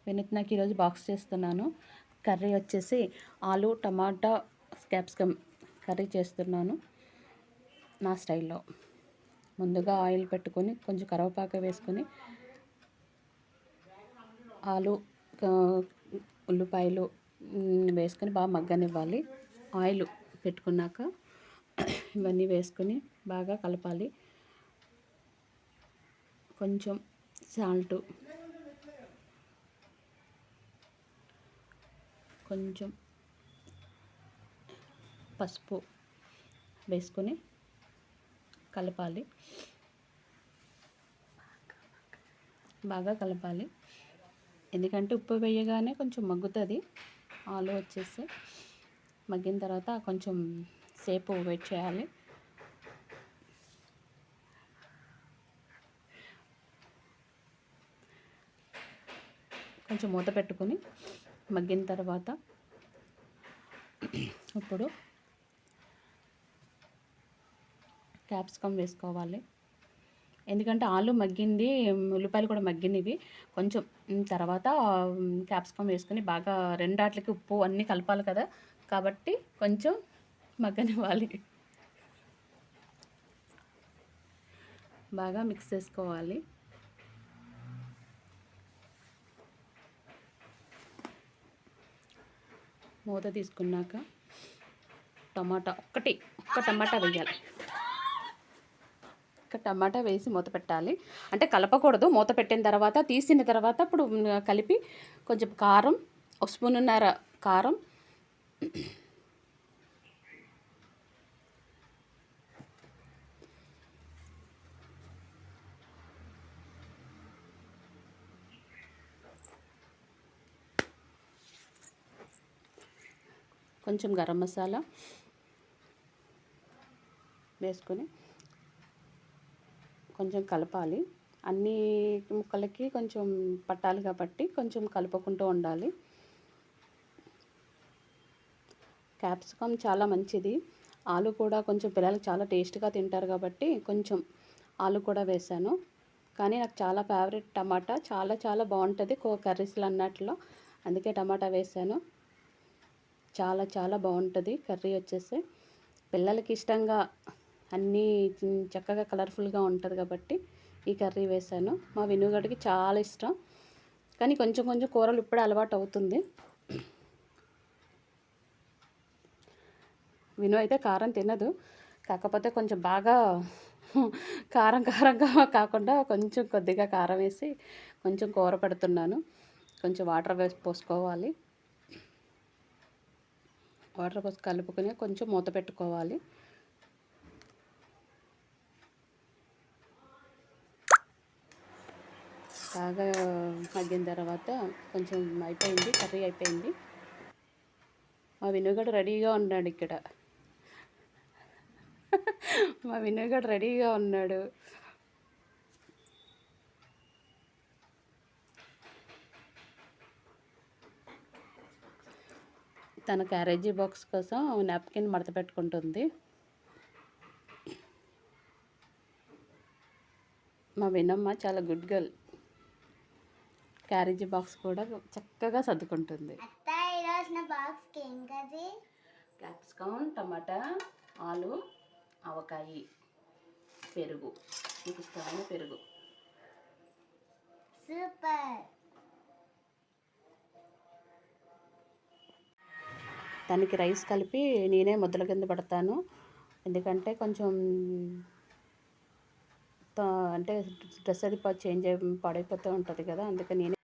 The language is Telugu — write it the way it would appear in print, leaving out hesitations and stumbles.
వినూత్నకి ఈరోజు బాక్స్ చేస్తున్నాను. కర్రీ వచ్చేసి ఆలు టమాటా క్యాప్సికమ్ కర్రీ చేస్తున్నాను నా స్టైల్లో. ముందుగా ఆయిల్ పెట్టుకొని కొంచెం కరివేపాకు వేసుకొని ఆలు ఉల్లిపాయలు వేసుకొని బాగా మగ్గనివ్వాలి. ఆయిల్ పెట్టుకున్నాక ఇవన్నీ వేసుకొని బాగా కలపాలి. కొంచెం సాల్టు, కొంచెం పసుపు వేసుకొని కలపాలి. బాగా కలపాలి. ఎందుకంటే ఉప్పు వేయగానే కొంచెం మగ్గుతుంది. ఆలు వచ్చేసి మగ్గిన తర్వాత కొంచెం సేపు వెయిట్ చేయాలి. కొంచెం మూత పెట్టుకొని మగ్గిన తర్వాత ఇప్పుడు క్యాప్సికమ్ వేసుకోవాలి. ఎందుకంటే ఆలు మగ్గింది, ఉల్లిపాయలు కూడా మగ్గినవి. కొంచెం తర్వాత క్యాప్సికమ్ వేసుకొని బాగా రెండాట్లకి ఉప్పు అన్నీ కలపాలి కదా, కాబట్టి కొంచెం మగ్గనివ్వాలి. బాగా మిక్స్ చేసుకోవాలి. మూత తీసుకున్నాక ఒక్క టమాటా వేయాలి. టమాటా వేసి మూత పెట్టాలి. అంటే కలపకూడదు. మూత పెట్టిన తర్వాత తీసిన తర్వాత ఇప్పుడు కలిపి కొంచెం కారం, 1 స్పూనున్నర కారం, కొంచెం గరం మసాలా వేసుకొని కొంచెం కలపాలి. అన్ని ముక్కలకి కొంచెం పట్టాలి కాబట్టి కొంచెం కలుపుకుంటూ ఉండాలి. క్యాప్సికమ్ చాలా మంచిది. ఆలు కూడా కొంచెం పిల్లలకి చాలా టేస్ట్గా తింటారు కాబట్టి కొంచెం ఆలు కూడా వేసాను. కానీ నాకు చాలా ఫేవరెట్ టమాటా. చాలా చాలా బాగుంటుంది కర్రీస్లో అన్నట్లో, అందుకే టమాటా వేసాను. చాలా చాలా బాగుంటుంది కర్రీ వచ్చేసి. పిల్లలకి ఇష్టంగా అన్నీ చక్కగా కలర్ఫుల్గా ఉంటుంది కాబట్టి ఈ కర్రీ వేసాను. మా వినుగడికి చాలా ఇష్టం, కానీ కొంచెం కొంచెం కూరలు ఇప్పుడే అలవాటు అవుతుంది. విను అయితే కారం తినదు, కాకపోతే కొంచెం బాగా కారంగా కాకుండా కొంచెం కొద్దిగా కారం వేసి కొంచెం కూర పెడుతున్నాను. కొంచెం వాటర్ వేసి పోసుకోవాలి. వాటర్ పోసి కలుపుకొని కొంచెం మూత పెట్టుకోవాలి. బాగా మగ్గిన తర్వాత కొంచెం అయిపోయింది, కర్రీ అయిపోయింది. మా వినుగడు రెడీగా ఉన్నాడు ఇక్కడ. మా వినుగడు రెడీగా ఉన్నాడు. తన క్యారేజీ బాక్స్ కోసం నాప్కిన్ మడత పెట్టుకుంటుంది. మా వినమ్మ చాలా గుడ్ గర్ల్. క్యారేజీ బాక్స్ కూడా చక్కగా సర్దుకుంటుంది. క్యాప్సికమ్, టమాటా, ఆలు, ఆవకాయ, పెరుగు, మీకు ఇష్టమైన పెరుగు. సూపర్. దానికి రైస్ కలిపి నేనే ముద్దల కింద పెడతాను. ఎందుకంటే కొంచెం అంటే డ్రెస్ అది చేంజ్ పాడైపోతూ ఉంటుంది కదా, అందుకే నేనే